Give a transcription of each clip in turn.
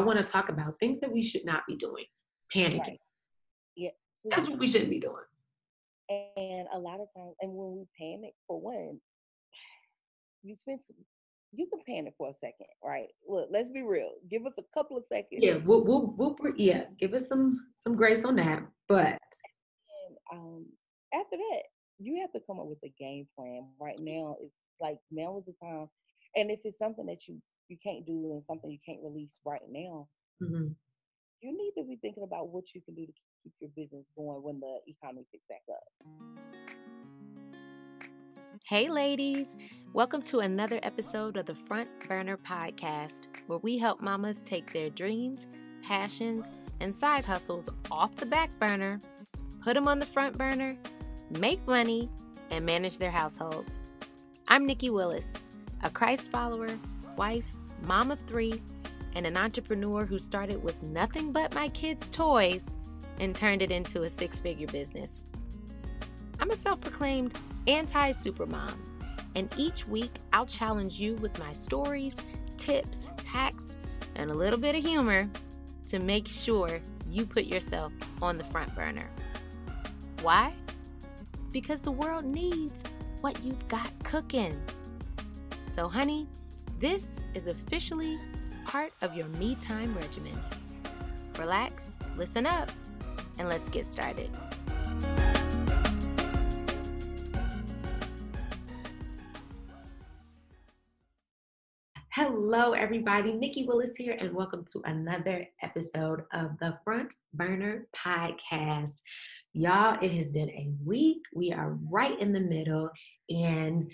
want to talk about things that we should not be doing. Panicking. Right. Yeah. That's what we shouldn't be doing. And a lot of times, and when we panic, for one, you can panic for a second, right? Look, let's be real. Give us a couple of seconds. Yeah, we'll give us some grace on that. But And after that, you have to come up with a game plan. Right now is now is the time. And if it's something that you can't do and something you can't release right now, mhm. you need to be thinking about what you can do to keep your business going when the economy picks back up. Hey, ladies. Welcome to another episode of the Front Burner Podcast, where we help mamas take their dreams, passions, and side hustles off the back burner, put them on the front burner, make money, and manage their households. I'm Nikki Willis, a Christ follower, wife, mom of 3, and an entrepreneur who started with nothing but my kids' toys and turned it into a 6-figure business. I'm a self-proclaimed anti-supermom, and each week I'll challenge you with my stories, tips, hacks, and a little bit of humor to make sure you put yourself on the front burner. Why? Because the world needs what you've got cooking. So honey, this is officially part of your me time regimen. Relax, listen up, and let's get started. Hello, everybody. Nikki Willis here, and welcome to another episode of the Front Burner Podcast. Y'all, it has been a week. We are right in the middle, and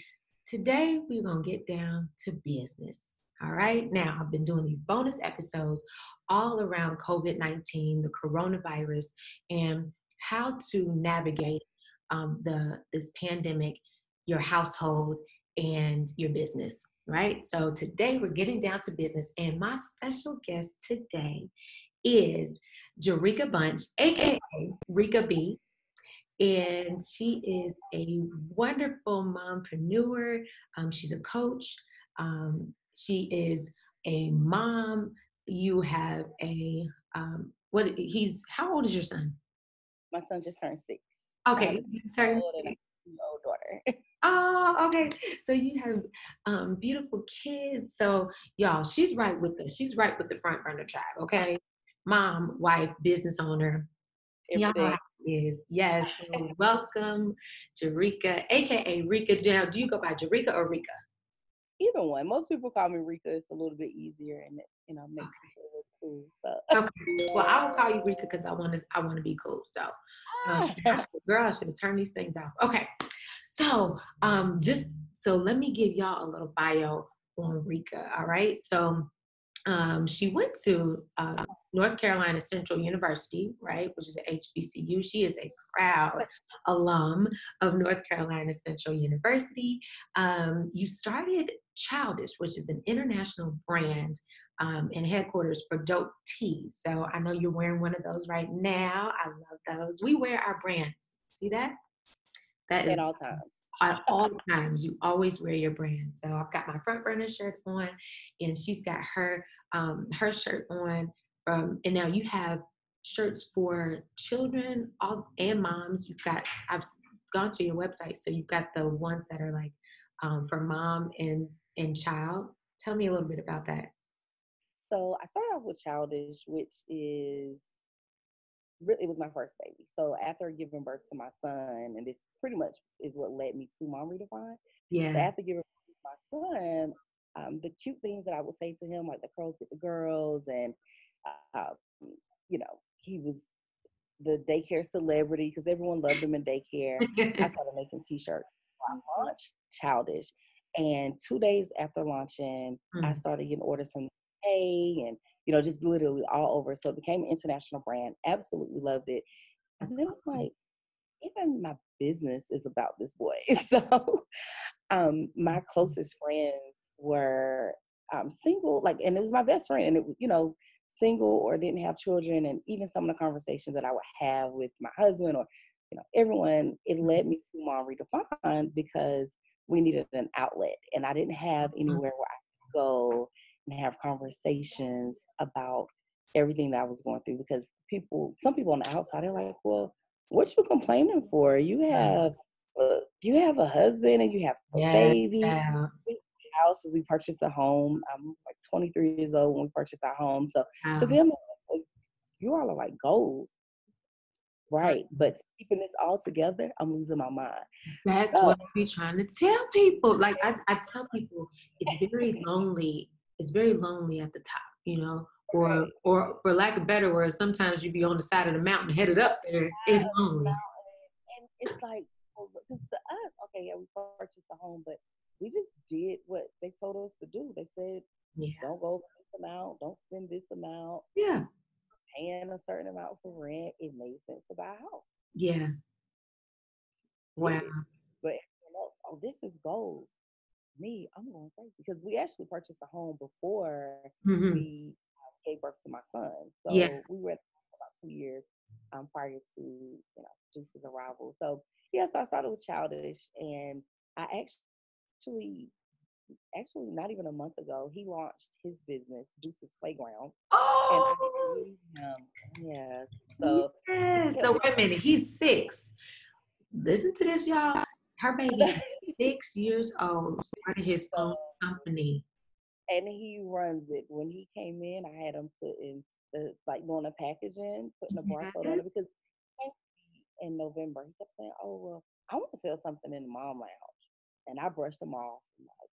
today we're going to get down to business. All right. Now, I've been doing these bonus episodes all around COVID-19, the coronavirus, and how to navigate this pandemic, your household, and your business. Right? So today we're getting down to business, and my special guest today is Rika Bunch, aka Rika B, and she is a wonderful mompreneur. She's a coach. She is a mom. You have a how old is your son? My son just turned 6. Okay, sorry. Old daughter. Oh, okay. So you have beautiful kids. So y'all, she's right with us. She's right with the front burner tribe. Okay, mom, wife, business owner. Y'all know how it is. Yes. So welcome, Rika, aka Rika. Now, do you go by Rika or Rika? Either one. Most people call me Rika. It's a little bit easier, and it makes people look cool. So. Okay. Well, I will call you Rika because I want to be cool. So, girl, I should have turned these things off. Okay. So, let me give y'all a little bio on Rika. All right. So, she went to North Carolina Central University, right, which is an HBCU. She is a proud alum of North Carolina Central University. You started Childish, which is an international brand and headquarters for dope teas. So I know you're wearing one of those right now. I love those. We wear our brands. See that? That is at all times. At all times, you always wear your brand. So I've got my front burner shirt on, and she's got her shirt on. And now you have shirts for children and moms. I've gone to your website, so you've got the ones that are like for mom and child. Tell me a little bit about that. So I started off with Childish, which is really, it was my first baby. So after giving birth to my son, and this pretty much is what led me to Mom Redefined. Yeah. So after giving birth to my son, the cute things that I would say to him, like the curls with the girls, and he was the daycare celebrity because everyone loved him in daycare. I started making t-shirts. I launched Childish, and 2 days after launching, I started getting orders from the UK and just literally all over. So it became an international brand. Absolutely loved it. And then I'm like, even my business is about this boy. So my closest friends were single, and it was my best friend, and it was, single or didn't have children. And even some of the conversations that I would have with my husband or, everyone, it led me to Mom Redefined because we needed an outlet, and I didn't have anywhere where I could go and have conversations about everything that I was going through, because some people on the outside, they're like, well, what you complaining for? You have a husband and you have a Yeah. baby. Houses, we purchased a home. I was like 23 years old when we purchased our home. So to them, like, you all are like goals, right? But keeping this all together, I'm losing my mind. That's So, what I be trying to tell people. Like I tell people, it's very lonely. It's very lonely at the top, you know. right. Or for lack of better words, sometimes you be on the side of the mountain headed up there. It's lonely. And it's like, well, because to us, okay, yeah, we purchased a home, but we just did what they told us to do. They said, Yeah. don't go over this amount, don't spend this amount, Yeah. paying a certain amount for rent. It made sense to buy a house. Yeah. Wow. But everyone else, oh, this is goals. Me, I'm going crazy because we actually purchased a home before we gave birth to my son. So Yeah. we were at the house for about 2 years prior to Juice's arrival. So so I started with Childish, and I actually not even a month ago, he launched his business, Juice's Playground, and I Oh, interviewed him. Yeah, so yes. So wait a minute. He's 6. Listen to this, y'all. Her baby is 6 years old, started his own company. and he runs it. When he came in, I had him putting doing the packaging, putting a barcode on it, because in November he kept saying, "Oh well, I want to sell something in the mom lounge," and I brushed him off. I'm like,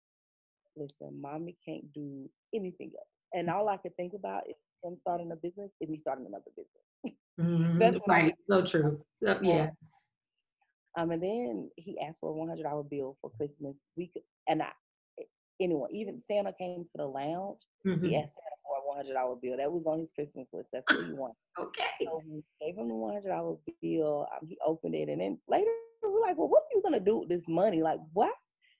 listen, mommy can't do anything else, and all I could think about is him starting a business, is me starting another business. That's what I Right. was. So true. So, yeah. And then he asked for a $100 bill for Christmas. And anyone, even Santa came to the lounge. He asked Santa for a $100 bill. That was on his Christmas list. That's what he wanted. Okay. So we gave him the $100 bill. He opened it, and then later we're like, "Well, what are you gonna do with this money? Like, what?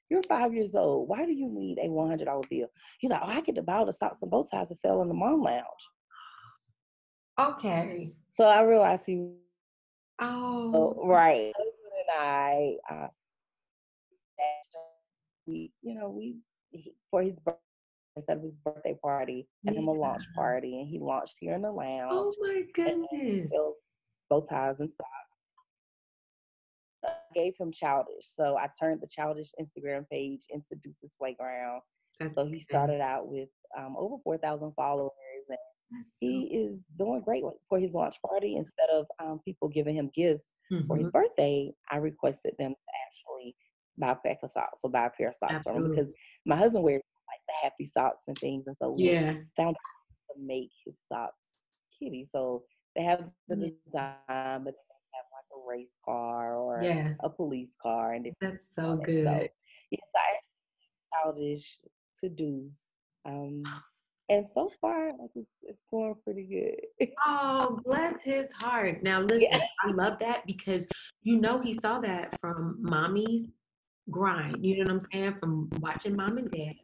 You're 5 years old. Why do you need a $100 bill?" He's like, "Oh, I get to buy all the socks and bow ties to sell in the mom lounge." Okay. So I realized he. Oh. Oh, right. My husband and I. For his birthday, instead of his birthday party, had him a launch party, and he launched here in the lounge. Oh my And he goodness. sells bow ties and socks. I gave him Childish, so I turned the Childish Instagram page into Deuce's Playground. So he started out with over 4,000 followers, and he is doing great for his launch party. Instead of people giving him gifts for his birthday, I requested them to actually buy a pack of socks or buy a pair of socks for him, because my husband wears like the happy socks and things, and so we found out to make his socks kitty. So they have the design, but they have like a race car or a police car, and that's so good. So yes, I actually Childish to Deuce. And so far, like, it's going pretty good. Oh, bless his heart. Now listen, I love that because he saw that from mommy's grind. You know what I'm saying? From watching mom and dad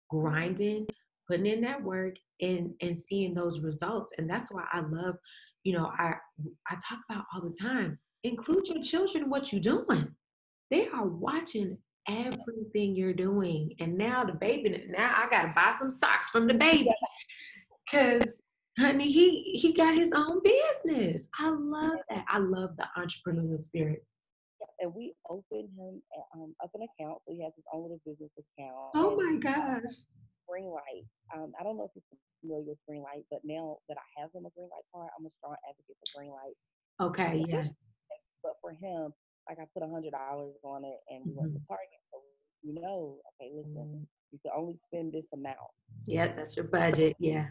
grinding, putting in that work, and seeing those results. And that's why I love, I talk about all the time. Include your children in what you're doing. They are watching everything you're doing. And now now I gotta buy some socks from the baby. Cause honey, he got his own business. I love that. I love the entrepreneurial spirit. And we opened him up an account, so he has his own little business account. Oh my gosh. Greenlight. I don't know if you're familiar with Greenlight, but now that I have him a Greenlight card, I'm a strong advocate for Greenlight. Okay, yeah. But for him, like, I put $100 on it, and we went to Target. So okay, listen, you can only spend this amount. Yeah, that's your budget. Yeah.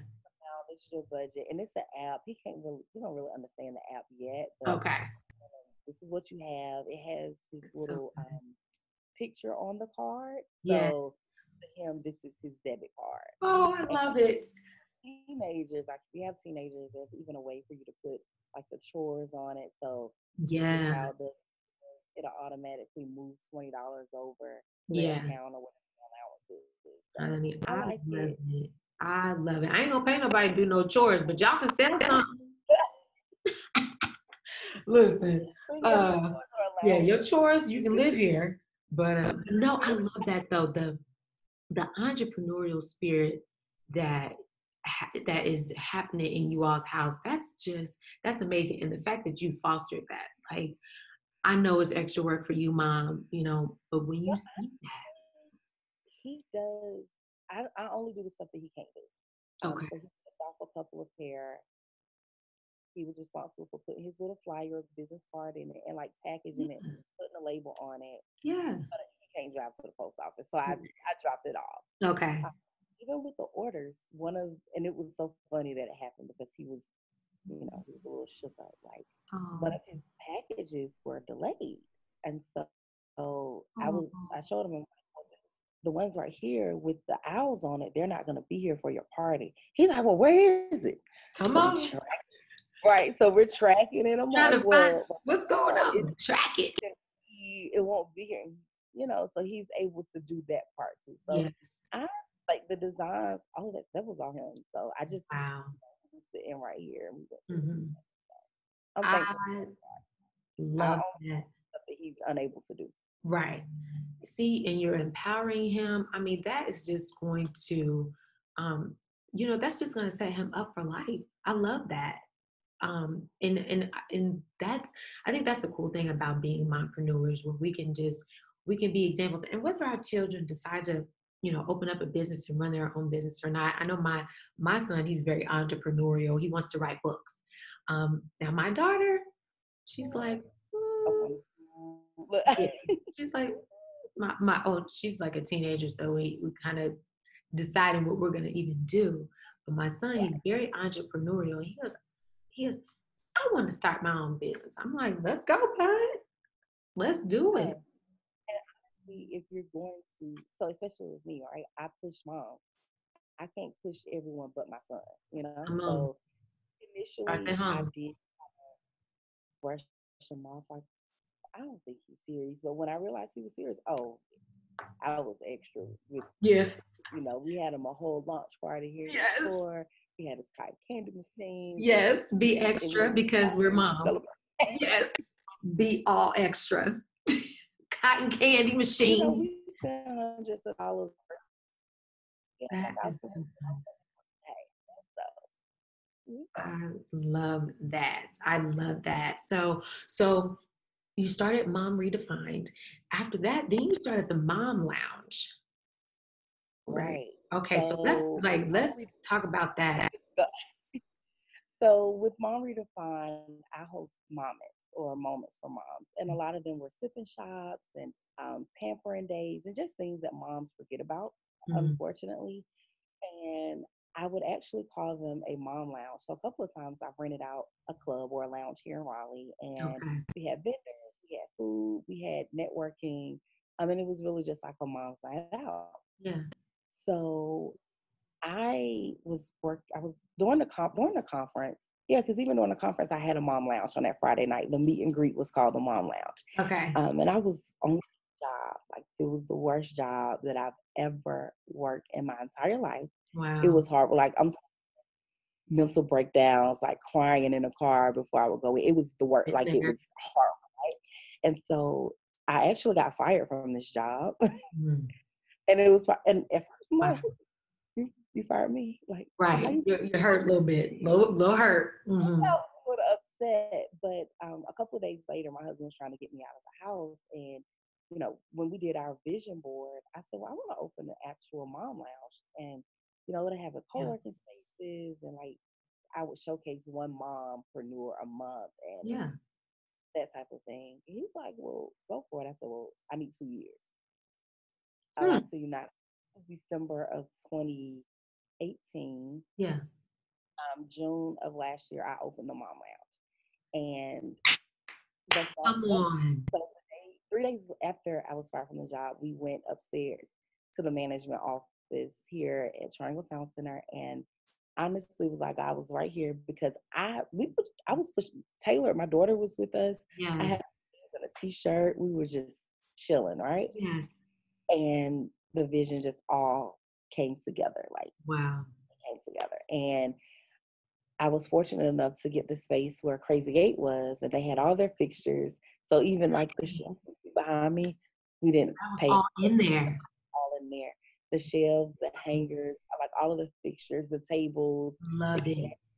This is your budget, and it's an app. He don't really understand the app yet. But this is what you have. It has his little picture on the card. So to him, this is his debit card. Oh, I love it. Teenagers, like, we have teenagers, there's even a way for you to put like the chores on it. So the child does, it'll automatically move $20 over the account or whatever the allowance is. So honey, I like it. I love it. I ain't gonna pay nobody to do no chores, but y'all can sell something. Listen, your chores, you can live here. But no, I love that though. The entrepreneurial spirit that that is happening in you all's house. That's amazing. And the fact that you fostered that, like, I know it's extra work for you, Mom, but when you Well, see that. he does. I only do the stuff that he can't do. Okay. So he took off a couple of hair. He was responsible for putting his little flyer, business card in it, and like packaging it, Yeah. putting a label on it. Yeah. But he can't drive to the post office, so I dropped it off. Okay. Even with the orders, and it was so funny that it happened because he was he was a little shook up. Like one Oh. of his packages were delayed, and so Oh. I showed him the ones right here with the owls on it. They're not going to be here for your party. He's like, well, where is it? Come So we on. right, so we're tracking it. I'm Trying like, to find well, what's going on. Track it. it won't be here. So he's able to do that part too. So Yes. I like the designs, all of that was on him. So I just Wow. sitting right here. Mm-hmm. I'm thankful. I love that. That he's unable to do. Right. See, and you're empowering him. I mean, that is just going to, that's just going to set him up for life. I love that. And I think that's the cool thing about being mompreneurs, where we can be examples. And whether our children decide to, open up a business and run their own business or not. I know my son, he's very entrepreneurial. He wants to write books. Now my daughter, she's like, yeah, she's like, she's like a teenager, so we kind of deciding what we're gonna even do. But my son, he's very entrepreneurial. He goes, I want to start my own business. I'm like, let's go, bud. Let's do it. And honestly, if you're going to, so especially with me, right? I push mom. I can't push everyone but my son, So initially, I did brush him off. Like, I don't think he's serious. But when I realized he was serious, I was extra with. Yeah. We had him a whole launch party here Yes. in the store. He had his cotton candy machine. Yes, be extra because we're mom. Yes, be all extra. Cotton candy machine. We spent hundreds of dollars. I love that. I love that. So you started Mom Redefined. After that, then you started the Mom Lounge. Right. Okay, so let's talk about that. So with Mom Redefined, I host moments for moms, and a lot of them were sipping shops and pampering days and just things that moms forget about, unfortunately. And I would actually call them a mom lounge. So a couple of times I've rented out a club or a lounge here in Raleigh, and we had vendors, we had food, we had networking. I mean, it was really just like a mom's night out. Yeah. So I was during the conference. Yeah, because even during the conference, I had a mom lounge on that Friday night. The meet and greet was called the Mom Lounge. Okay. And I was on the job. Like, it was the worst job that I've ever worked in my entire life. Wow. It was horrible. Like, I'm mental breakdowns, like crying in a car before I would go in. It was the worst. Like, it was horrible, right? And so I actually got fired from this job. And it was, and at first I'm like, you fired me? Like, right. You're hurt a little bit. Little hurt. I was a little upset, but a couple of days later, my husband was trying to get me out of the house. And, when we did our vision board, I said, well, I want to open an actual mom lounge. And, to have a co-working spaces, and like, I would showcase one mompreneur a month and that type of thing. And he was like, well, go for it. I said, well, I need 2 years. I lied to you not. It was December of 2018. Yeah. June of last year, I opened the Mom Lounge. And come on. So 3 days after I was fired from the job, we went upstairs to the management office here at Triangle Sound Center, and honestly, it was like I was right here because I was pushing. Taylor, my daughter, was with us. Yeah. I had a t-shirt. We were just chilling, right? Yes. And the vision just all came together. Like, wow, came together. And I was fortunate enough to get the space where Crazy 8 was, and they had all their fixtures. So even like the shelves behind me, we didn't pay. All in there. All in there. The shelves, the hangers, like all of the fixtures, the tables, the Love it. cats,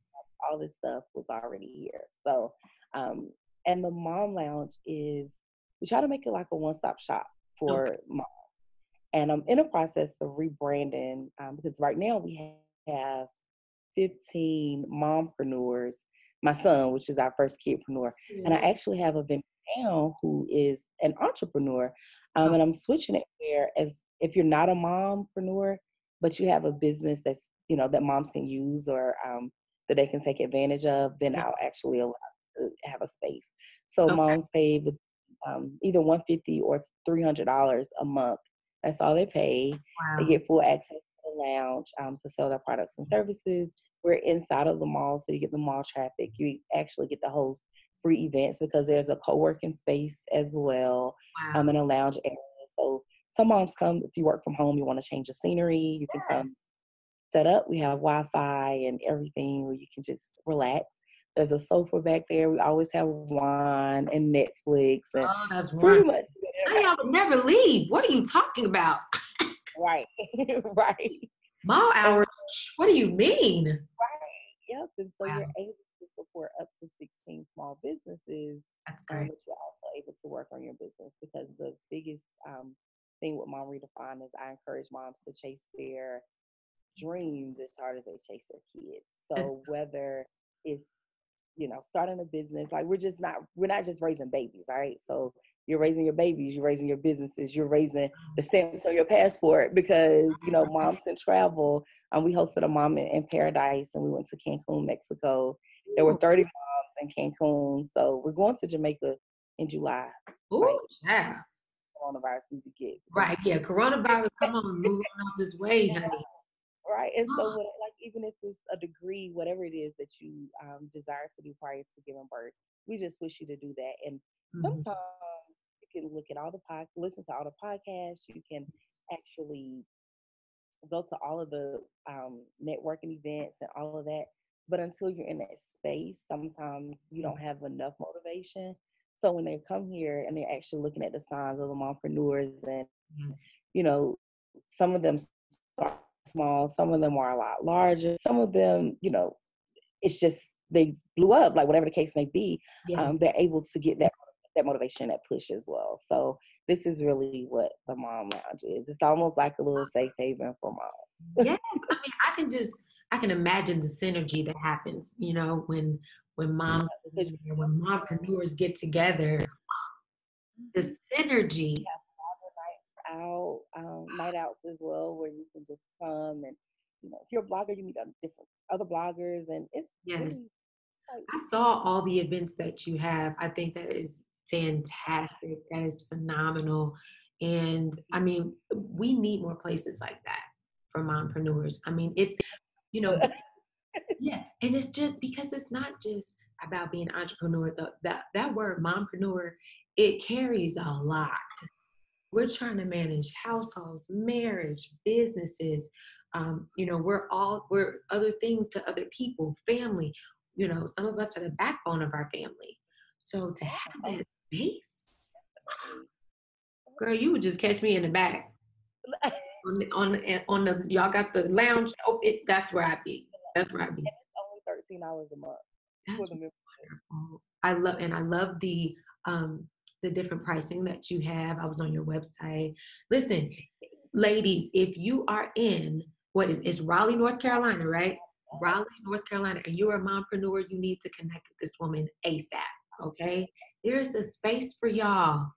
all this stuff was already here. So, and the Mom Lounge is, we try to make it like a one-stop shop Okay. for mom. And I'm in a process of rebranding because right now we have 15 mompreneurs. My son, which is our first kidpreneur, and I Yeah. actually have a vendor now who is an entrepreneur. Oh, And I'm switching it where, as if you're not a mompreneur, but you have a business that's, that moms can use or that they can take advantage of, then yeah. I'll actually allow to have a space. So Okay. moms pay with either $150 or $300 a month. That's all they pay. They Wow. get full access to the lounge to sell their products and services. We're inside of the mall, so you get the mall traffic. You actually get to host free events because there's a co-working space as well, Wow. and a lounge area. So some moms come, if you work from home, you want to change the scenery, you can Yeah. come set up. We have Wi-Fi and everything where you can just relax. There's a sofa back there. We always have wine and Netflix and Oh, that's pretty wonderful. much Now whatever. y'all would never leave. What are you talking about? Right, right. Mall And hours? What do you mean? right. Yep. And so Wow. you're able to support up to 16 small businesses, That's great. but you're also able to work on your business because the biggest thing with Mom Redefined is I encourage moms to chase their dreams as hard as they chase their kids. That's So whether it's, starting a business, like we're not just raising babies, all right? So you're raising your babies, you're raising your businesses, you're raising the stamps on your passport because, moms can travel. We hosted a mom in Paradise and we went to Cancun, Mexico. There were ooh, 30 moms in Cancun. So we're going to Jamaica in July. ooh, Like yeah. coronavirus need to get because Right. Yeah. Coronavirus. Come on, move on out this way, honey. right. And so, like, even if it's a degree, whatever it is that you desire to do prior to giving birth, we just wish you to do that. And Mhm. sometimes you can look at all the listen to all the podcasts. You can actually go to all of the networking events and all of that. But until you're in that space, sometimes you don't have enough motivation. So when they come here and they're actually looking at the signs of the mompreneurs and, Yes. some of them start small, some of them are a lot larger, some of them, it's just they blew up, like whatever the case may be. Yes. They're able to get that motivation, that push as well. So this is really what the Mom Lounge is. It's almost like a little safe haven for moms. Yes. I mean, I can imagine the synergy that happens, when moms, Because when mompreneurs get together, the synergy. out, night outs as well, where you can just come and, if you're a blogger, you meet different other bloggers, and it's Yes. really like, I saw all the events that you have. I think that is fantastic. That is phenomenal. And I mean, we need more places like that for mompreneurs. I mean, you know, yeah. And it's just because it's not just about being an entrepreneur. That word mompreneur, it carries a lot. We're trying to manage households, marriage, businesses. We're other things to other people, family. Some of us are the backbone of our family. So to have oh, that space, definitely. girl, you would just catch me in the back And on the y'all got the lounge. Oh, that's where I be. That's where I be. it's only $13 a month for That's the membership. wonderful. I love the different pricing that you have. I was on your website. Listen, ladies, if you are in it's Raleigh, North Carolina, right? Raleigh, North Carolina, and you're a mompreneur, you need to connect with this woman ASAP. Okay? There's a space for y'all.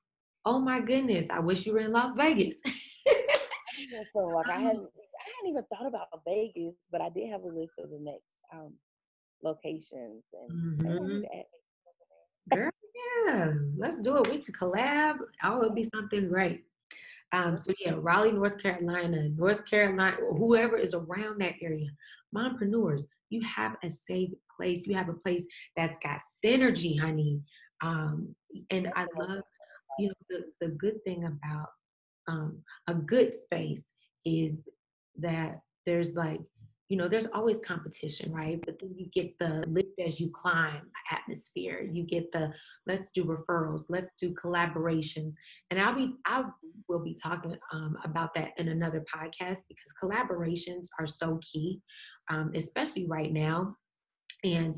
Oh my goodness. I wish you were in Las Vegas. Yeah, so like I hadn't even thought about Vegas, but I did have a list of the next locations, and maybe I need Mhm. to add. Girl, yeah, let's do it. We can collab. Oh, it'll be something great. Yep. So yeah, Raleigh, North Carolina, whoever is around that area, mompreneurs, you have a safe place. You have a place that's got synergy, honey. And That's I the most love, important the good thing about a good space is that there's like, there's always competition, right? But then you get the lift as you climb atmosphere. You get the let's do referrals, let's do collaborations. And I will be talking about that in another podcast because collaborations are so key, especially right now. And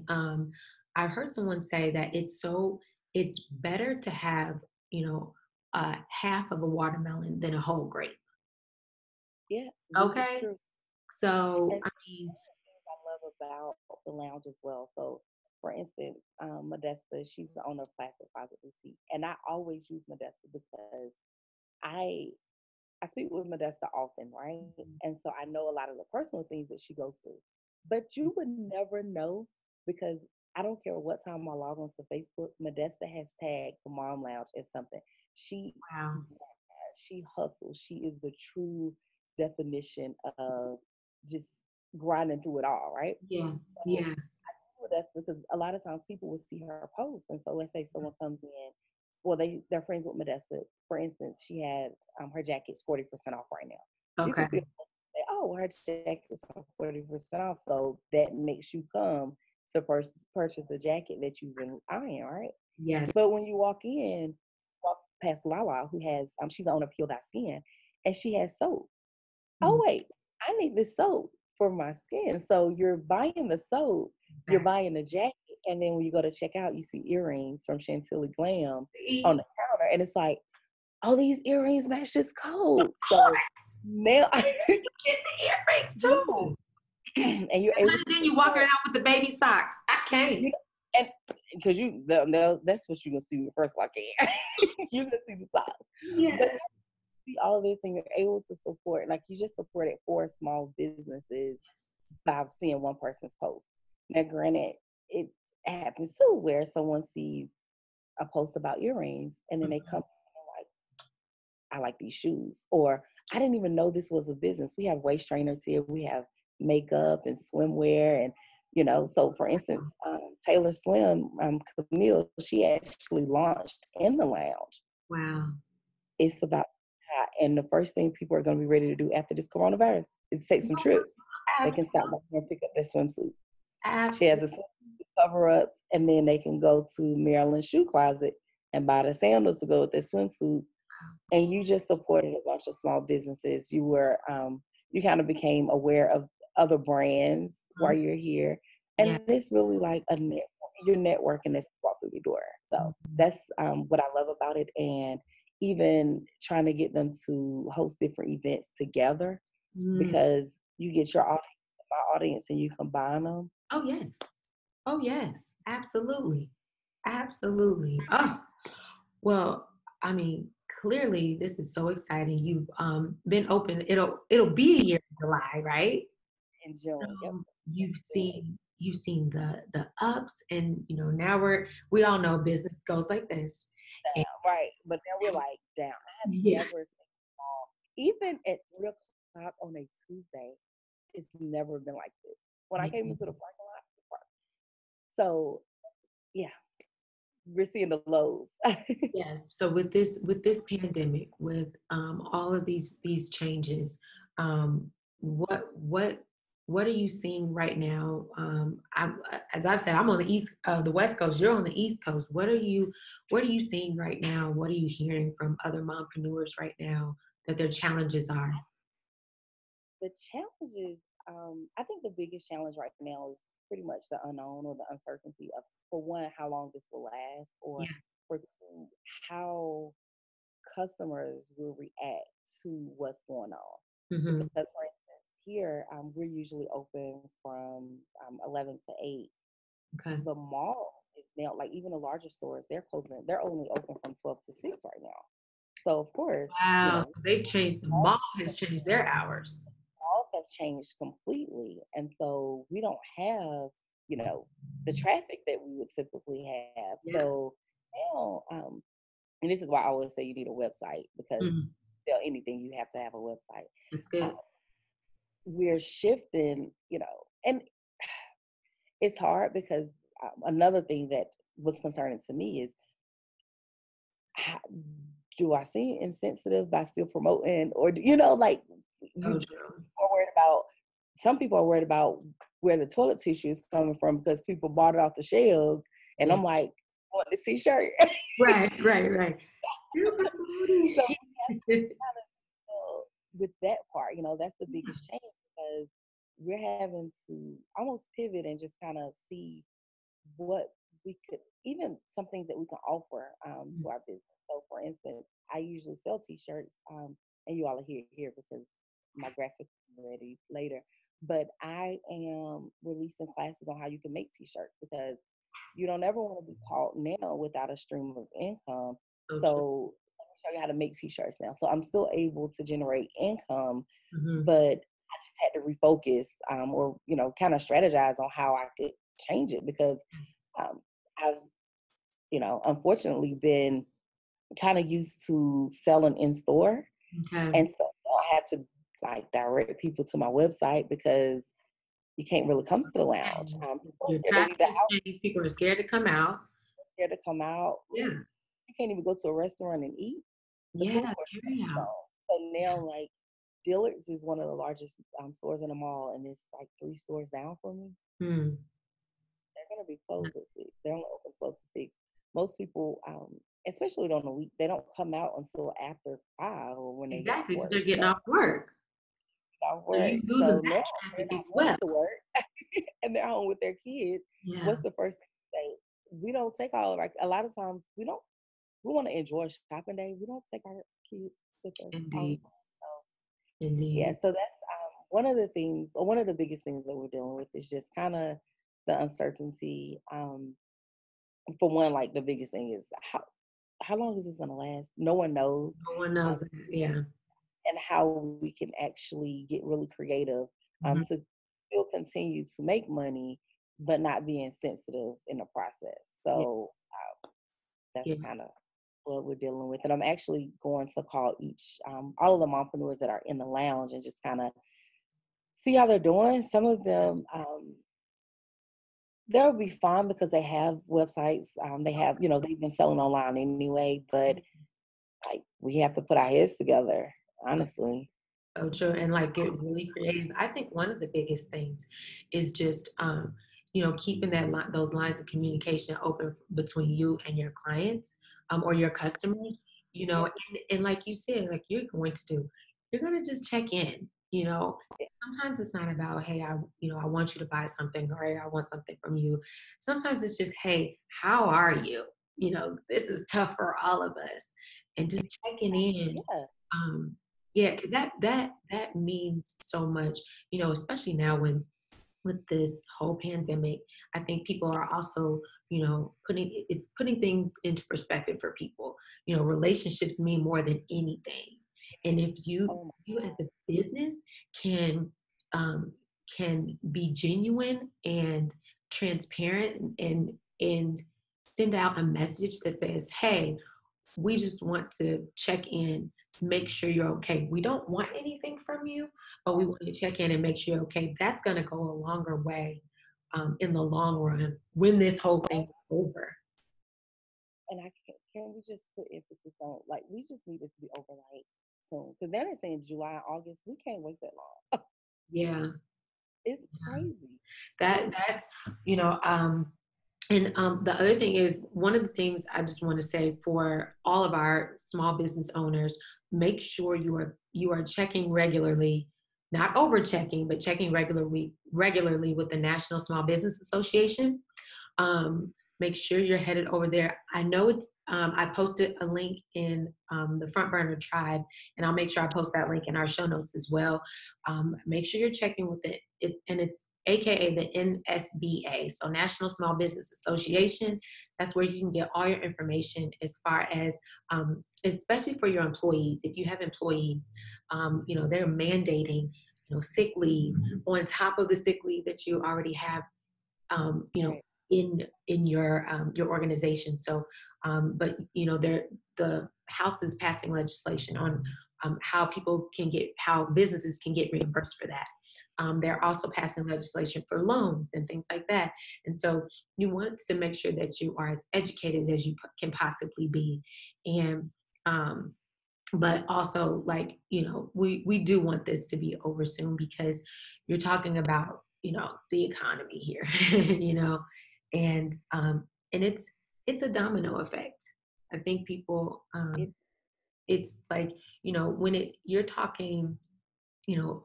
I heard someone say that it's better to have, half of a watermelon than a whole grape. Yeah, this is Okay. true. So, And I mean, I love about the lounge as well. So, for instance, Modesta, she's the owner of Classic Closet Boutique, and I always use Modesta because I I speak with Modesta often, right? And so I know a lot of the personal things that she goes through. But you would never know because I don't care what time I log onto Facebook, Modesta has tagged the Mom Lounge as something. She wow. she hustles. She is the true definition of just grinding through it all, right? Yeah. So Yeah. that's because a lot of times people will see her post, and so let's say someone comes in, well, they're friends with Modesta. For instance, she had her jacket's 40% off right now. You can Okay. see, oh, her jacket's 40% off, so that makes you come to purchase a jacket that you've been eyeing, right? Yes. But when you walk past Lala, who has she's the owner of Peel.Skin, and she has soap. Oh Mhm. wait, I need this soap for my skin. So you're buying the soap, you're Exactly. buying the jacket, and then when you go to check out, you see earrings from Chantilly Glam on See? the counter, and it's like, oh, these earrings match this Of coat. So course. now Get the earrings yes, too. and you're able to Then you walking support, out with the baby socks. I can't. you know, and because that's what you're gonna see when you first walk in. You're gonna see the socks, but Yes. see all of this, and you're able to support, like you just supported 4 small businesses by seeing one person's post. Now, granted, it happens too where someone sees a post about earrings and then they come Mhm. and like, I like these shoes, or I didn't even know this was a business. We have waist trainers here, we have makeup and swimwear, and So, for instance, Taylor Swim, Camille, she actually launched in the lounge. Wow. It's about and the first thing people are going to be ready to do after this coronavirus is take some trips. They can stop Absolutely. by here and pick up their swimsuit. She has Absolutely. a swimsuit cover ups, and then they can go to Maryland's shoe closet and buy the sandals to go with their swimsuits. And you just supported a bunch of small businesses. You kind of became aware of other brands while you're here, Yeah. and it's really like a network. You're networking as you walk through the door. So Mhm. that's what I love about it, and even trying to get them to host different events together Mm. because you get your audience, my audience, and you combine them. Oh, yes. Oh, yes. Absolutely. Absolutely. Oh, well, I mean, clearly this is so exciting. You've been open. It'll be a year in July, right? In June. Yep. So Yep. June. you've seen the ups, and we all know business goes like this. And Right. But then we're like, damn, I have yeah, never seen fall. Even at 3 o'clock on a Tuesday, it's never been like this. When I came into the parking lot, so yeah, we're seeing the lows. yes. So with this pandemic, with all of these changes, um, what are you seeing right now? As I've said, I'm on the West Coast. You're on the East Coast. What are you seeing right now? What are you hearing from other mompreneurs right now that their challenges are? The challenges, I think the biggest challenge right now is pretty much the unknown or the uncertainty of, for one, how long this will last, or Yeah. for two, how customers will react to what's going on. Hmm. Because, for instance, here we're usually open from 11 to 8. Okay. The mall is now, like even the larger stores, they're closing. They're only open from 12 to 6 right now. So, of course, Wow. So they've changed. The mall has changed their hours. malls have changed completely. And so we don't have, the traffic that we would typically have. Yeah. So now, and this is why I always say you need a website because Mhm. sell anything, you have to have a website. That's Uh, good. we're shifting, and it's hard because another thing that was concerning to me is, how, do I seem insensitive by still promoting, or like So you true. are worried about some people are worried about where the toilet tissue is coming from because people bought it off the shelves. And Yeah. I'm like, I want this t-shirt. Right. Super So booty. with that part, that's the biggest change because we're having to almost pivot and just kind of see what we could, even some things that we can offer to our business. So, for instance, I usually sell t-shirts, and you all are here because my graphic is ready later. But I am releasing classes on how you can make t-shirts because you don't ever want to be caught now without a stream of income. So true. So let me show you how to make t-shirts now. So I'm still able to generate income, Mm-hmm. but I just had to refocus or, kind of strategize on how I could change it because I've, unfortunately been kind of used to selling in store. Okay. And so I had to like direct people to my website because you can't really come to the lounge. People are Your scared to traffic leave the has house, changed. People are scared to come out. scared to come out. Yeah. You can't even go to a restaurant and eat. The Yeah. food court Carry is out. gone. So now, like, Dillard's is one of the largest stores in the mall, and it's like 3 stores down from me. Hmm. They're going to be closed at 6. They're only open 12 to 6. Most people, especially on the week, they don't come out until after 5 or when they get off Exactly, because work. they're getting off work. Off So work. you losing So that now traffic they're as not well. going to work and they're home with their kids. Yeah. What's the first thing they say? We don't take all of our, a lot of times we want to enjoy shopping day. We don't take our kids with us all the Indeed. time. So, Indeed. yeah, so that's one of the things, or one of the biggest things that we're dealing with is just kind of the uncertainty. For one, like the biggest thing is how long is this going to last? No one knows. No one knows that. Yeah. And how we can actually get really creative Mm-hmm. to still continue to make money, but not being sensitive in the process. So that's kind of what we're dealing with. And I'm actually going to call all of the mompreneurs that are in the lounge and just kind of see how they're doing. Some of them, they'll be fine because they have websites. They have, they've been selling online anyway, but like we have to put our heads together, honestly. So true. And like get really creative. I think one of the biggest things is just keeping those lines of communication open between you and your clients or your customers, and like you said, like you're going to just check in, sometimes it's not about, hey, I want you to buy something or hey, I want something from you. Sometimes it's just, hey, how are you? This is tough for all of us, and just checking in. Yeah. Yeah, because that means so much, especially now with this whole pandemic. I think people are also, putting things into perspective for people. Relationships mean more than anything. And if you as a business can um, can be genuine and transparent and send out a message that says, hey, we just want to check in, make sure you're okay. We don't want anything from you, but we want to check in and make sure you're okay. That's going to go a longer way in the long run when this whole thing is over. And can we just put emphasis on, like, we just need this to be over like soon because they're saying July and August. We can't wait that long. Yeah, It's crazy. that's and the other thing is, one of the things I just want to say for all of our small business owners, make sure you are checking regularly, not over checking, but checking regularly with the National Small Business Association. Make sure you're headed over there. I know I posted a link in the Front Burner Tribe, and I'll make sure I post that link in our show notes as well. Make sure you're checking with and it's AKA the NSBA, so National Small Business Association. That's where you can get all your information as far as, especially for your employees. If you have employees, they're mandating, sick leave on top of the sick leave that you already have, Right. in your organization. So, but the House is passing legislation on how businesses can get reimbursed for that. They're also passing legislation for loans and things like that. And so you want to make sure that you are as educated as you can possibly be. And, but also, like, we do want this to be over soon because, you're talking about, the economy here, and it's a domino effect. I think people, It it's like, when you're talking,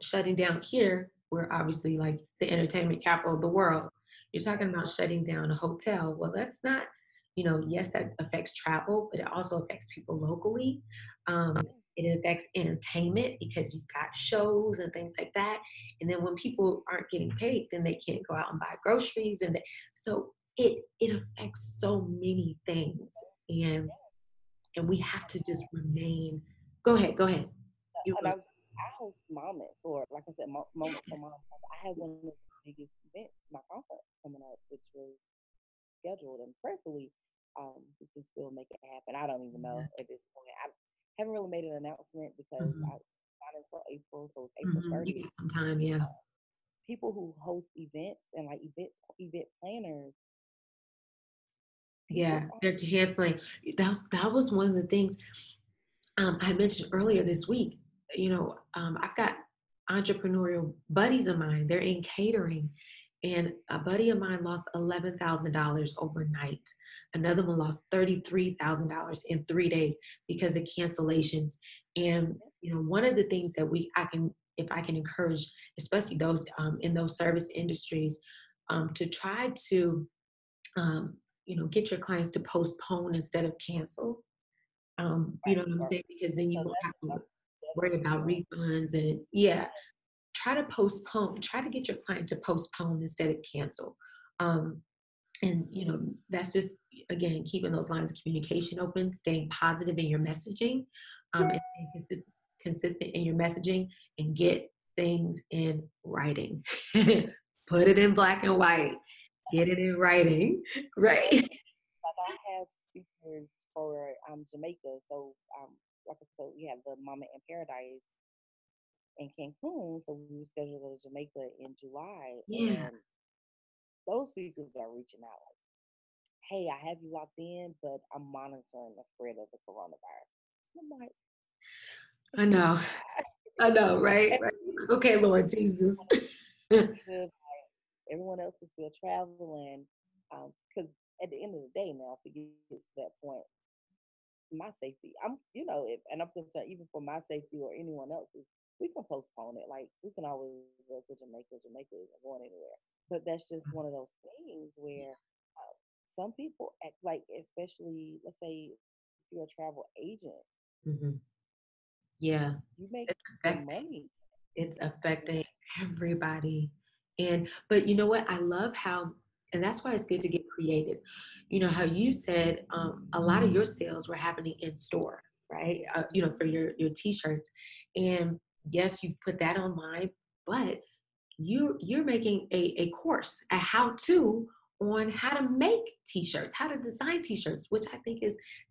shutting down here, we're obviously like the entertainment capital of the world. You're talking about shutting down a hotel. Well, that's not, yes, that affects travel, but it also affects people locally. Um, it affects entertainment because you've got shows and things like that. And then when people aren't getting paid, then they can't go out and buy groceries. So it affects so many things. And and we have to just remain. Go ahead, go ahead. You and were I host moments, or like I said, moments for moms. I had one of the biggest events, my conference coming up, which was scheduled, and prayerfully, we can still make it happen. I don't even know at this point. I haven't really made an announcement because mhm, I not until April, so it's April mhm. You 30th. got some time, yeah. People who host events and like event planners, Yeah, people they're canceling. That was one of the things I mentioned earlier this week. I've got entrepreneurial buddies of mine. They're in catering, and a buddy of mine lost $11,000 overnight. Another one lost $33,000 in 3 days because of cancellations. And one of the things that if I can encourage, especially those in those service industries, to try to get your clients to postpone instead of cancel. You know what I'm are saying? Because then you so won't have to that's worry definitely about doing. refunds and yeah, try to postpone. Try to get your client to postpone instead of cancel. Um, and that's just again keeping those lines of communication open, staying positive in your messaging, and staying consistent in your messaging, and get things in writing. Put it in black and white. Get it in writing, right? Like I have speakers for Jamaica, so like I said, we have the Mama in Paradise in Cancun, so we were scheduled to go to Jamaica in July, Yeah, and those speakers are reaching out like, "Hey, I have you locked in, but I'm monitoring the spread of the coronavirus." So I'm like, I know. I know, right? and Right. Okay, Lord Jesus. good, everyone else is still traveling, because at the end of the day, now if it gets to that point, my safety. If, and I'm concerned even for my safety or anyone else's, we can postpone it. Like we can always go to Jamaica. Jamaica isn't going anywhere. But that's just one of those things where some people act like, especially let's say if you're a travel agent, Mhm. Yeah, you make it's your affecting. money. It's You affecting everybody. But you know what? I love how, and that's why it's good to get creative. You know how you said a lot of your sales were happening in store, right? For your t-shirts, and yes, you put that online, but you're making a course, a how-to on how to make t-shirts, how to design t-shirts, which I think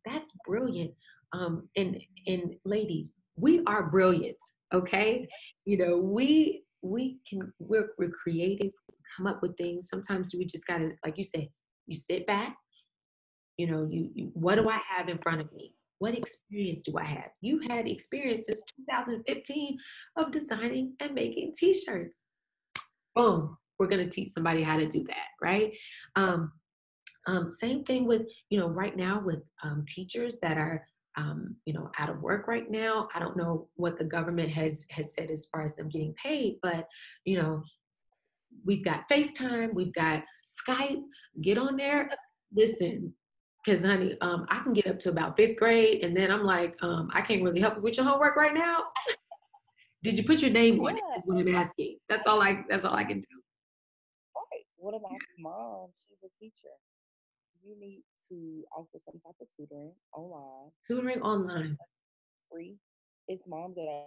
that's brilliant. And ladies, we are brilliant, okay? We're creative, come up with things. Sometimes we just gotta, like you said, you sit back, what do I have in front of me? What experience do I have? You had experience since 2015 of designing and making t-shirts. Boom, we're going to teach somebody how to do that, right? Um, Same thing with, right now with teachers that are, out of work right now. I don't know what the government has said as far as them getting paid, but you know, we've got FaceTime, we've got Skype. Get on there, listen, because honey, I can get up to about fifth grade, and then I'm like, I can't really help you with your homework right now. Did you put your name on it? Yeah, Is what I'm asking. That's all I can do. right. What about mom? She's a teacher. You need to offer some type of tutoring online. Tutoring online. Free. It's moms that are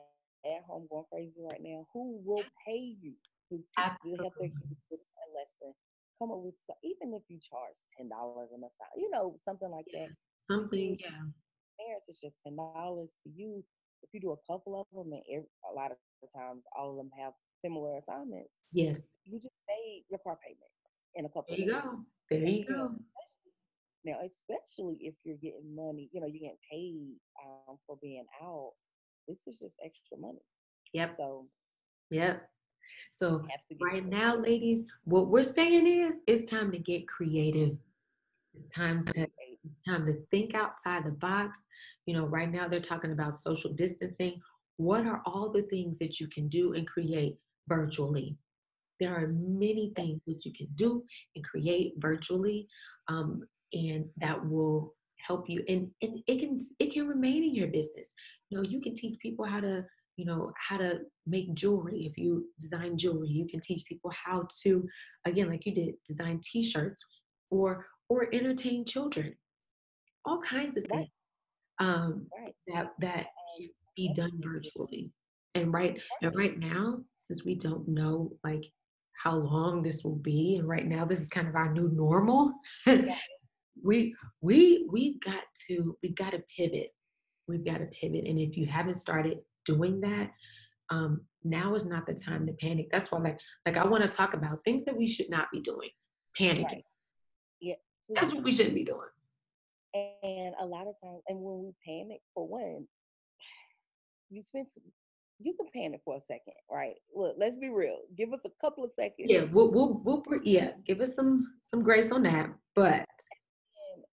at home going crazy right now who will pay you to help their Absolutely. kids with a lesson. Come up with even if you charge $10 a massage, something like that. To you, Something, yeah. parents, it's just $10 to you. If you do a couple of them, and a lot of times all of them have similar assignments, Yes. you just made your car payment in a couple There of you days. go. There And you go. especially if you're getting money, you're getting paid for being out. This is just extra money. Yep. So Yep. So Have to get right creative. now, ladies, what we're saying is it's time to get creative. It's time to think outside the box. Right now they're talking about social distancing. What are all the things that you can do and create virtually? There are many things that you can do and create virtually, um, and that will help you. And it can remain in your business. You can teach people how to make jewelry. If you design jewelry, you can teach people how to, again, like you did, design T-shirts or entertain children. All kinds of Right, things um, right. that Um, can be that's done a big deal. virtually. And right now, since we don't know like how long this will be, and right now this is kind of our new normal, Right, we we've got to pivot. We've got to pivot. And if you haven't started doing that, now is not the time to panic. That's why like I want to talk about things that we should not be doing. Panicking. right. Yeah, That's what we please. shouldn't be doing. And a lot of times, and when we panic, for one, you spend you can panic for a second, right? Look, let's be real. Give us a couple of seconds. Yeah, yeah, give us some grace on that. But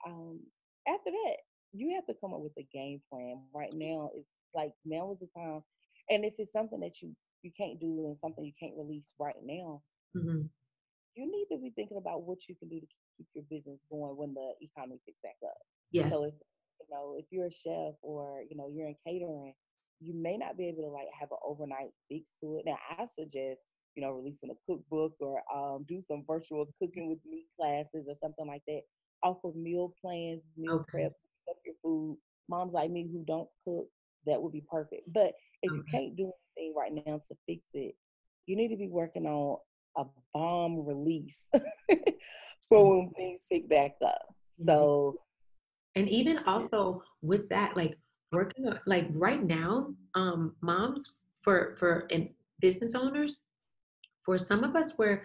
And after that, you have to come up with a game plan. Right now is like now is the time. And if it's something that you can't do and something you can't release right now, mhm, you need to be thinking about what you can do to keep your business going when the economy picks back up. So yes, if you're a chef or you're in catering, you may not be able to like have an overnight fix to it. Now, I suggest releasing a cookbook or do some virtual cooking with me classes or something like that. Offer meal plans, meal okay, preps, up your food. Moms like me who don't cook, that would be perfect. But if you okay, can't do anything right now to fix it, you need to be working on a bomb release and, for when things pick back up. and So and even also with that, like working like right now, moms and business owners, for some of us where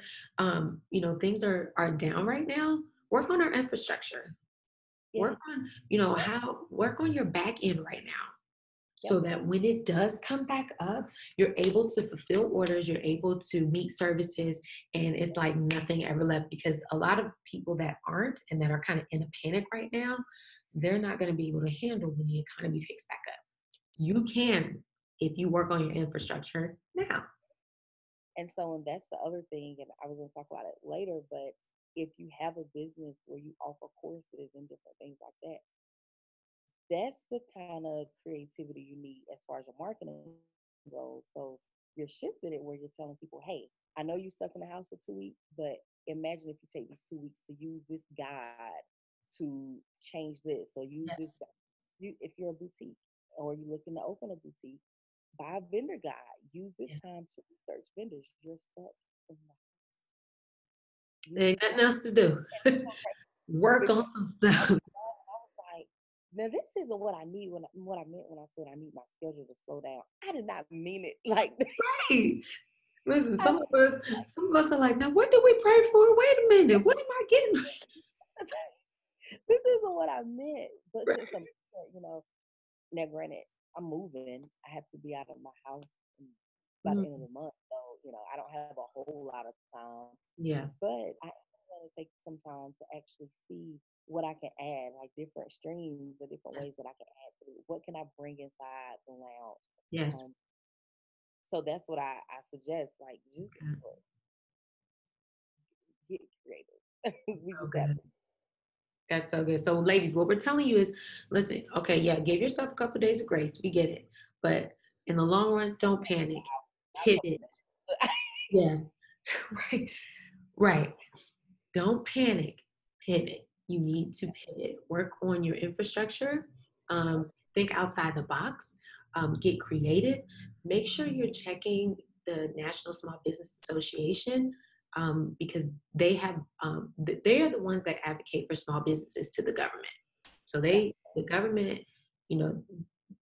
things are down right now, work on our infrastructure. Work yes, on, yep, work on your back end right now, yep, so that when it does come back up, you're able to fulfill orders, you're able to meet services, and it's like nothing ever left. Because a lot of people that aren't and that are kind of in a panic right now, they're not going to be able to handle when the economy picks back up. You can if you work on your infrastructure now. and so and that's the other thing, and I was going to talk about it later. But if you have a business where you offer courses and different things like that, that's the kind of creativity you need as far as your marketing goes. So you're shifting it where you're telling people, hey, I know you're stuck in the house for 2 weeks, but imagine if you take these 2 weeks to use this guide to change this. So use this Yes. guide. If you're a boutique or you're looking to open a boutique, buy a vendor guide. Use this Yes. time to research vendors. You're stuck in the There use ain't this nothing guide. else to do. Work on Because some I stuff. was like, now this isn't what I need what I meant when I said I need my schedule to slow down. I did not mean it like that. Hey, listen, I, some of us are like, now what did we pray for? Wait a minute, what am I getting? this isn't what I meant. But Right. since I'm here, now granted, I'm moving. I have to be out of my house by the Mm, end of the month. So, I don't have a whole lot of time. yeah. But I am going to take some time to actually see what I can add, like different streams or different Yes. ways that I can add to it. What can I bring inside the lounge? Yes. Um, so that's what I suggest. Like, just Okay. get creative. We So just have good. to. That's so good. So, ladies, what we're telling you is, listen. Okay, yeah, give yourself a couple of days of grace. We get it, but in the long run, don't panic. Not a couple Pivot. days. Yes. Right. Right. Don't panic. Pivot. You need to pivot. Work on your infrastructure. Think outside the box. Get creative. Make sure you're checking the National Small Business Association, because they are the ones that advocate for small businesses to the government. So Right. the government, you know,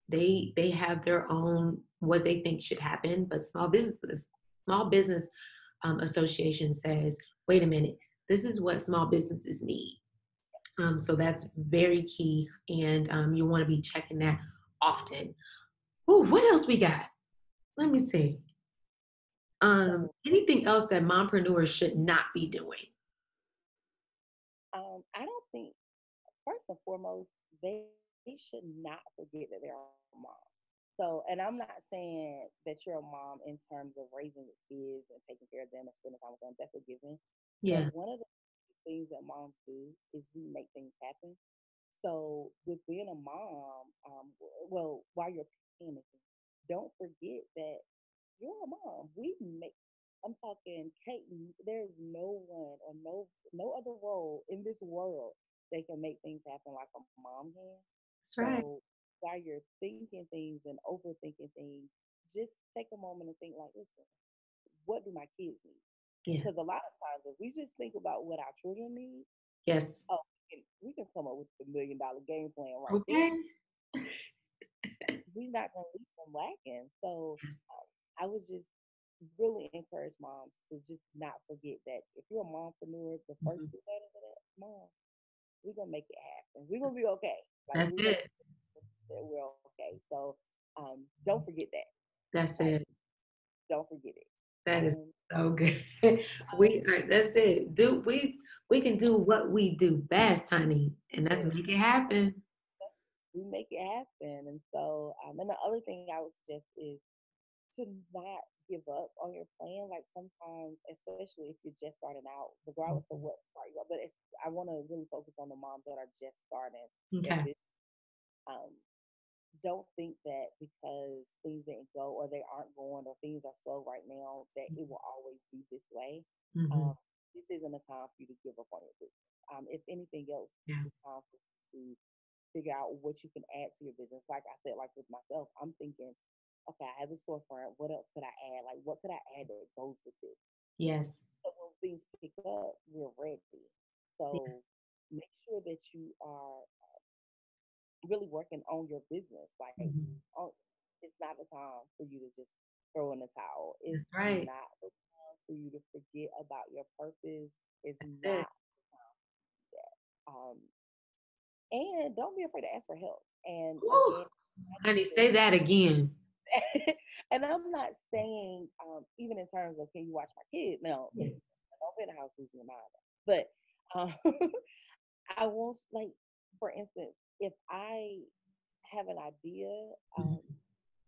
they have their own what they think should happen, but small business association says, wait a minute, this is what small businesses need. So that's very key, and you want to be checking that often. Ooh, what else we got? Let me see. So Anything else that mompreneurs should not be doing? I don't think, first and foremost, they should not forget that they're a mom. So, and I'm not saying that you're a mom in terms of raising your kids and taking care of them and spending time with them. That's a given. Yeah. But one of the things that moms do is we make things happen. So, with being a mom, well, while you're parenting, don't forget that you're a mom. We make. I'm talking, Kate. There's no one or no other role in this world that can make things happen like a mom can. That's right. So while you're thinking things and overthinking things, just take a moment and think like, listen, what do my kids need? Yeah. Because a lot of times, if we just think about what our children need, Yes. oh, we can come up with $1 million game plan right there. Okay. We're not going to leave them lacking. So Yes. I would just really encourage moms to just not forget that if you're a mompreneur, the first Mhm. thing that is that, mom, we're gonna make it happen. We're gonna be okay. Like That's we're gonna it. that we're okay. So don't forget that. That's Like it. don't forget it. That is Um, so good. um We are, that's it. We can do what we do best, honey, and that's yes, make it happen. we make it happen. And so and the other thing I would suggest is to not give up on your plan. Like sometimes, especially if you're just starting out, regardless of Mhm. what part you are, but I want to really focus on the moms that are just starting their Okay. business. Um, don't think that because things didn't go or they aren't going or things are slow right now that it will always be this way. Mm-hmm. Um, this isn't a time for you to give up on your business. If anything else, this Yeah. is time for you to figure out what you can add to your business. Like I said, like with myself, I'm thinking, okay, I have a storefront. What else could I add? Like, what could I add that goes with this? Yes. So when things pick up, we're ready. So Yes. make sure that you are really working on your business. Like, Mhm. it's not the time for you to just throw in the towel. It's That's right. not the time for you to forget about your purpose. It's That's it. not that. And don't be afraid to ask for help. And Woo. again, not Honey, even say that again. and I'm not saying even in terms of can you watch my kid? No, Yes. don't be in the house losing your mind. But um, I won't like, for instance, if I have an idea, Mhm.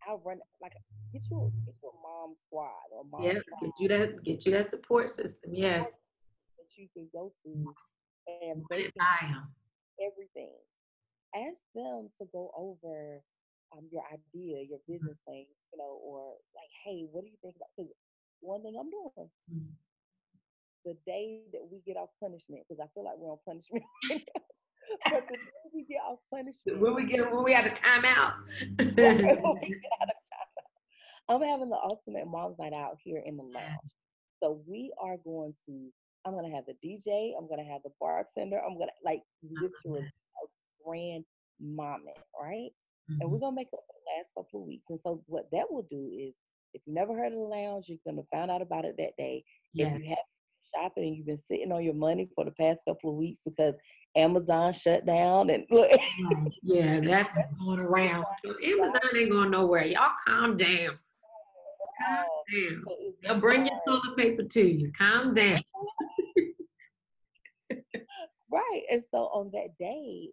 I'll run like get you a mom squad or mom Yep. tribe Get you that support system. Yes. that you can go to, and Run they it can by 'em. everything. Ask them to go over your idea, your Mhm. business plan, or like, hey, what do you think about? Because one thing I'm doing Mhm. the day that we get off punishment, because I feel like we're on punishment, right now, but the day we get off punishment, When we have a timeout. right, when we get out of time, I'm having the ultimate mom's night out here in the Yeah. lounge. So we are going to. I'm gonna have the DJ. I'm gonna have the bartender. I'm gonna like literally a grand moment, right? And we're Mhm. gonna make up for the last couple of weeks. And so what that will do is, if you never heard of the lounge, you're gonna find out about it that day. If Yes. you have been shopping and you've been sitting on your money for the past couple of weeks because Amazon shut down and look, Right. Yeah, that's what's going around. So Amazon ain't going nowhere. Y'all calm down. Calm down. so it's They'll bring your time, toilet paper to you. Calm down. right? And so on that day,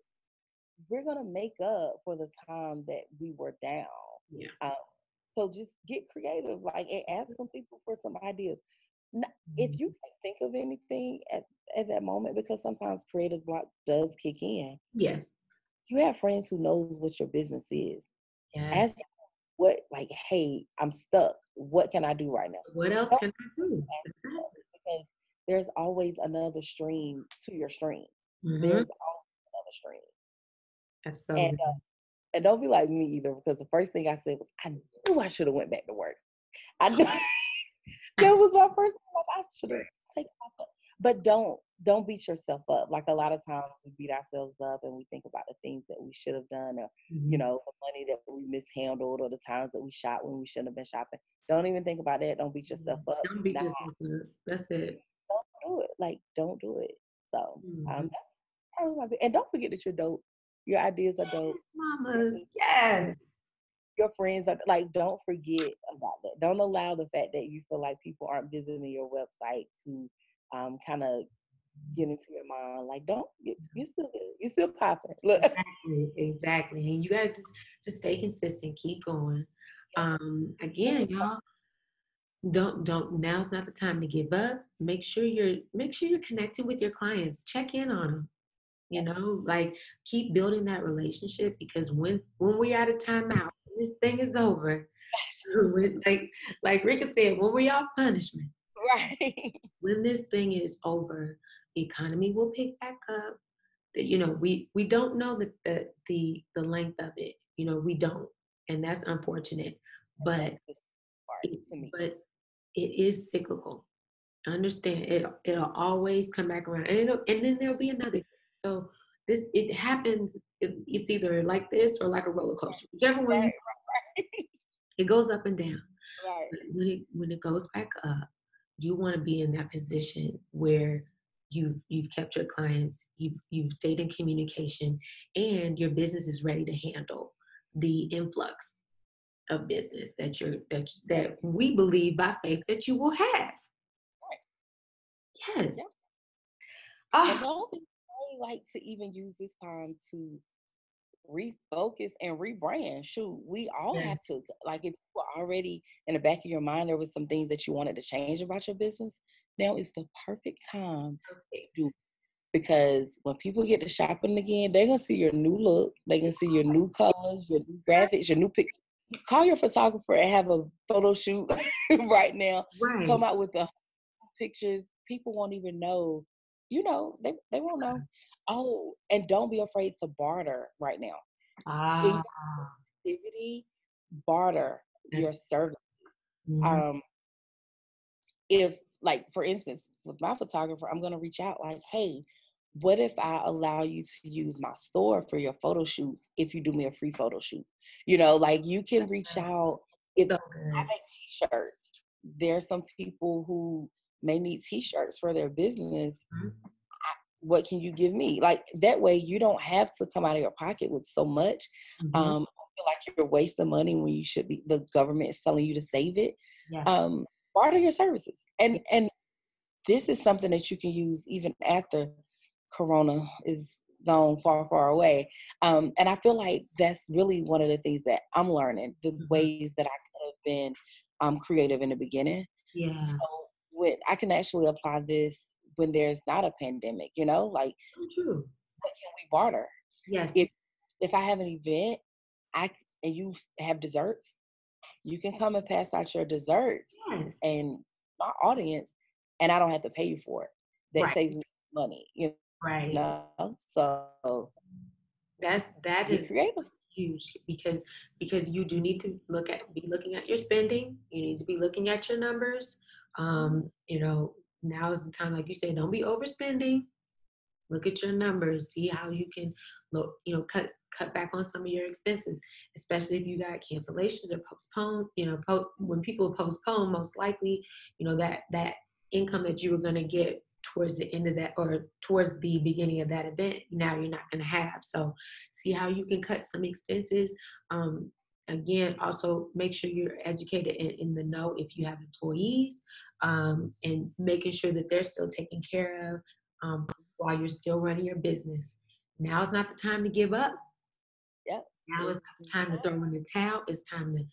we're gonna make up for the time that we were down. Yeah. Um, so just get creative, like, and ask some people for some ideas. If Mhm. you can't think of anything at that moment, because sometimes creator's block does kick in, Yeah. you have friends who knows what your business is. Yes. Ask what, like, hey, I'm stuck. What can I do right now? What else Don't can I do? ask help, Exactly. because there's always another stream to your stream. Mm-hmm. There's always another stream. That's so And good. And don't be like me either, because the first thing I said was, I knew I should have went back to work. I knew that was my first thing. Like I should have taken myself. But don't beat yourself up. Like a lot of times we beat ourselves up and we think about the things that we should have done, or Mhm. the money that we mishandled, or the times that we shot when we shouldn't have been shopping. Don't even think about that. Don't beat yourself up. Don't beat Nah, yourself up. That's it. don't do it. Like don't do it. So Mhm. that's probably my and don't forget that you're dope. Your ideas are dope. Yes, mama. Yes. your friends are like, don't forget about that. Don't allow the fact that you feel like people aren't visiting your website to kind of get into your mind. Like, don't you still good. You still popping. Look. Exactly. And you gotta just stay consistent, keep going. Again, y'all, don't now's not the time to give up. Make sure you're connecting with your clients. Check in on them. Like keep building that relationship, because when we're out of timeout, this thing is over. like Rika said, when we're off punishment, Right. when this thing is over, the economy will pick back up. We don't know the length of it. We don't, and that's unfortunate. But That's the part it, to me. but it is cyclical. Understand it'll always come back around, and then there'll be another. So it happens. It's either like this or like a roller coaster, whichever one Right. it goes up and down. Right. But when it goes back up, you want to be in that position where you've kept your clients, you've stayed in communication, and your business is ready to handle the influx of business that we believe by faith that you will have. Right. Yes. Yeah. And Oh, don't be afraid, like, to even use this time to refocus and rebrand. Shoot, we all yes. have to. Like, if you were already in the back of your mind, there was some things that you wanted to change about your business. Now is the perfect time to Perfect. do. Because when people get to shopping again, they're gonna see your new look. They're gonna see your new colors, your new graphics, your new pic. Call your photographer and have a photo shoot right now. Right. Come out with the pictures. People won't even know. They won't know. Oh, and don't be afraid to barter right now. In Ah, your activity, barter your that's service. mhm. Um, if, like, for instance, with my photographer, I'm gonna reach out like, hey, what if I allow you to use my store for your photo shoots if you do me a free photo shoot? Like, you can reach out. If So I good. make t-shirts, there's some people who may need t-shirts for their business. Mhm. What can you give me? Like, that way you don't have to come out of your pocket with so much. Mhm. I feel like you're wasting money when you should be, the government is telling you to save it. Yes. um Barter your services, and this is something that you can use even after corona is gone far away. And I feel like that's really one of the things that I'm learning, the Mhm. ways that I could have been creative in the beginning. Yeah. So when I can actually apply this when there's not a pandemic, like, So true. what can we barter? Yes. If I have an event, and you have desserts, you can come and pass out your desserts Yes. and my audience, and I don't have to pay you for it. That Right. saves me money, Right. know. So That get is creative. huge, because you do need to be looking at your spending. You need to be looking at your numbers. Now is the time, like you said, don't be overspending. Look at your numbers, see how you can cut back on some of your expenses, especially if you got cancellations or postpone. When people postpone, most likely, that income that you were going to get towards the end of that or towards the beginning of that event, now you're not going to have. So see how you can cut some expenses. Again, also make sure you're educated in the know if you have employees, and making sure that they're still taken care of, while you're still running your business. Now is not the time to give up. Yep. Now is It's not the time to throw in the towel. It's time to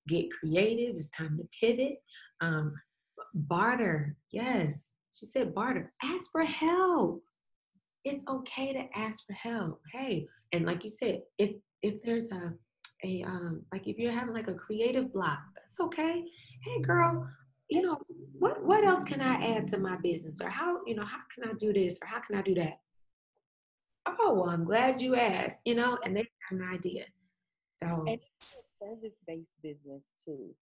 get creative. It's time to pivot. Um, Barter. Yes. She said barter. Ask for help. It's okay to ask for help. Hey, and like you said, if there's like if you're having like a creative block, that's okay. Hey girl, what else can I add to my business? Or how can I do this? Or how can I do that? Oh, well, I'm glad you asked, and they have an idea. And So, it's a service-based business too.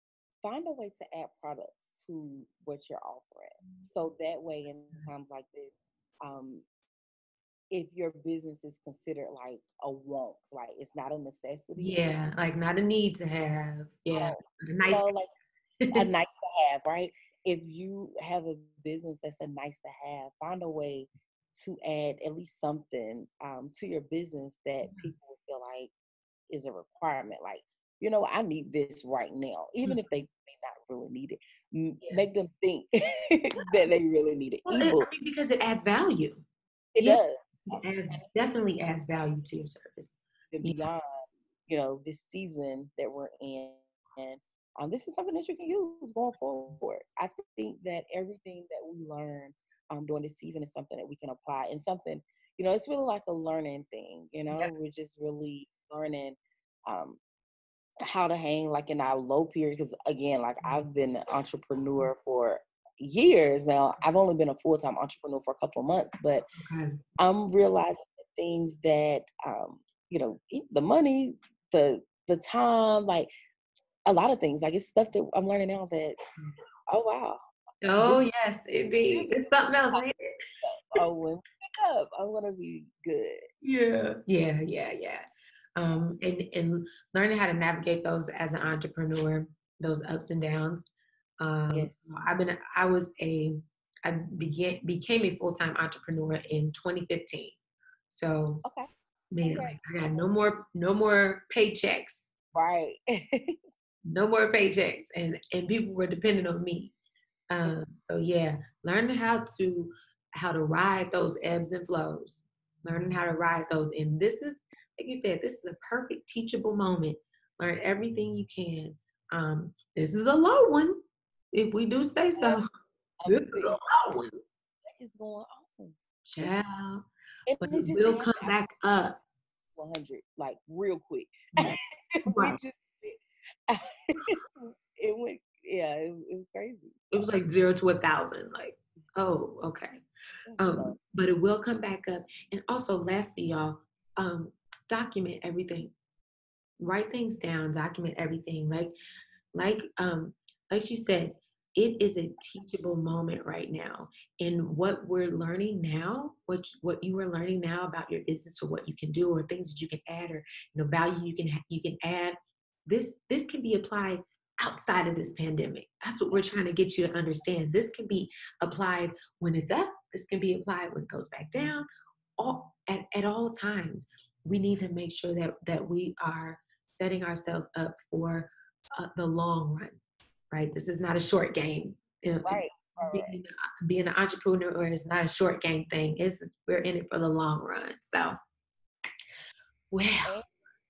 Find a way to add products to what you're offering. So that way, in times like this, um, if your business is considered like a want, like it's not a necessity, yeah, like not a need to have. Yeah, oh, but a nice. like a nice to have, right? If you have a business that's a nice to have, find a way to add at least something to your business that people will feel like is a requirement. Like, I need this right now, even if they may not really need it. Yeah. Make them think that they really need it. Well, Ebook, because it adds value. it Yeah, does. definitely adds value to your service. And Yeah. beyond, this season that we're in. This is something that you can use going forward. I think that everything that we learn during this season is something that we can apply, and something, it's really like a learning thing. Yeah. We're just really learning how to hang like in our low period. Because again, like I've been an entrepreneur for years now. I've only been a full-time entrepreneur for a couple of months, but Okay. I'm realizing things that the money, the time, like a lot of things, like it's stuff that I'm learning now that, oh wow, Oh this yes, indeed. It's something else, ain't it? when we pick up, I'm gonna be good. Yeah. And learning how to navigate those as an entrepreneur, those ups and downs. Yes. Became a full-time entrepreneur in 2015. So Okay. man, like, I got no more paychecks. Right. No more paychecks, and people were depending on me. So yeah, learning how to ride those ebbs and flows, learning how to ride those. And this is, like you said, this is a perfect teachable moment. Learn everything you can. This is a low one, if we do say so. This is a low one, What is going on? child. And But it it just will come happened back up. 100, like real quick. Yeah. We Right. just it went, yeah, it was crazy. It was like 0 to 1,000. Like, oh, okay. But it will come back up. And also, lastly, y'all, document everything. Write things down. Document everything. Like like you said, it is a teachable moment right now. And what we're learning now, what you are learning now about your business, or what you can do, or things that you can add, or value you can add. This can be applied outside of this pandemic. That's what we're trying to get you to understand. This can be applied when it's up. This can be applied when it goes back down. At all times, we need to make sure that we are setting ourselves up for the long run, right? This is not a short game. Right. Being an entrepreneur is not a short game thing. We're in it for the long run. So, well,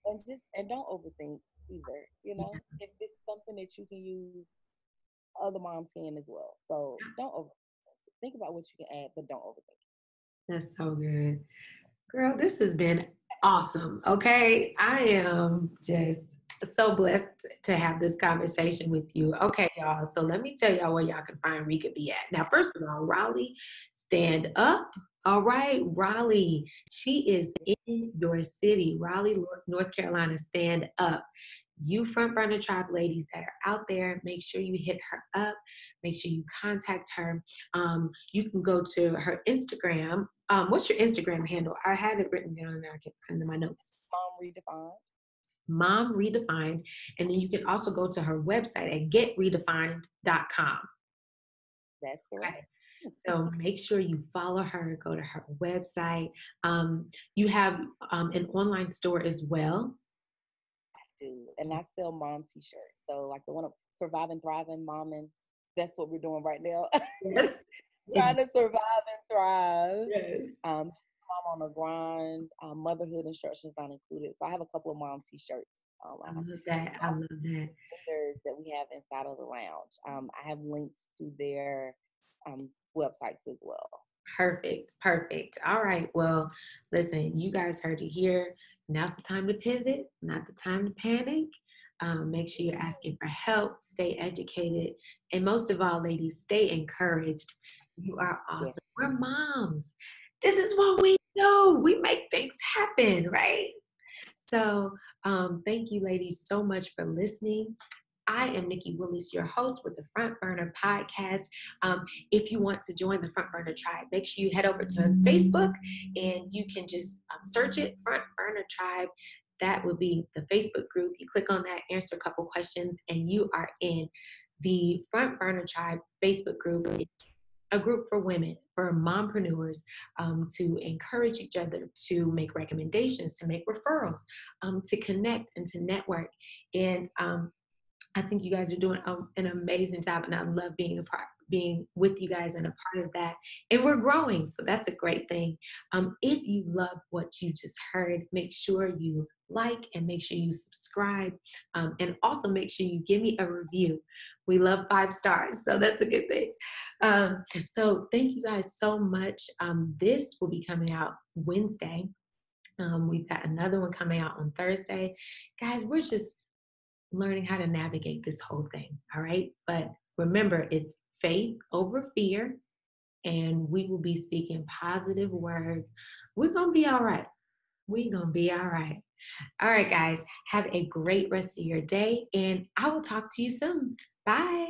And don't overthink either. If it's something that you can use, other moms can as well. So don't overthink. Think about what you can add, but don't overthink. that's so good. Girl, this has been awesome. Okay. I am just so blessed to have this conversation with you. Okay, y'all. So let me tell y'all where y'all can find Rika B at. Now, first of all, Raleigh, stand up. All right, Raleigh. She is in your city. Raleigh, North Carolina, stand up. You front burner tribe ladies that are out there, make sure you hit her up. Make sure you contact her. You can go to her Instagram. What's your Instagram handle? I have it written down there. I can find in my notes. Mom Redefined. Mom Redefined. And then you can also go to her website at getredefined.com. That's correct. Okay. So make sure you follow her, go to her website. You have an online store as well. Do, and I sell mom t-shirts. So like the one of Surviving, Thriving, Mom, and that's what we're doing right now. Yes. Trying to survive and thrive. Yes. Mom on the grind. Motherhood instructions not included. So I have a couple of mom t-shirts. I love that. I love that. Vendors that we have inside of the lounge. I have links to their websites as well. Perfect. All right. Well, listen, you guys heard it here. Now's the time to pivot, not the time to panic. Make sure you're asking for help, stay educated, and most of all, ladies, stay encouraged. You are awesome. Yes. We're moms. This is what we do. We make things happen, right? So thank you, ladies, so much for listening. I am Nikki Willis, your host with the Front Burner Podcast. If you want to join the Front Burner Tribe, make sure you head over to Facebook and you can just search it, Front Burner Tribe. That will be the Facebook group. You click on that, answer a couple questions, and you are in the Front Burner Tribe Facebook group. a group for women, for mompreneurs, to encourage each other, to make recommendations, to make referrals, to connect and to network. And I think you guys are doing an amazing job, and I love being with you guys and a part of that. And we're growing, so that's a great thing. If you love what you just heard, make sure you like and make sure you subscribe, and also make sure you give me a review. We love 5 stars, so that's a good thing. So thank you guys so much. This will be coming out Wednesday. We've got another one coming out on Thursday. Guys, we're just learning how to navigate this whole thing. All right. But remember, it's faith over fear. And we will be speaking positive words. We're going to be all right. We're going to be all right. All right, guys. Have a great rest of your day. And I will talk to you soon. Bye.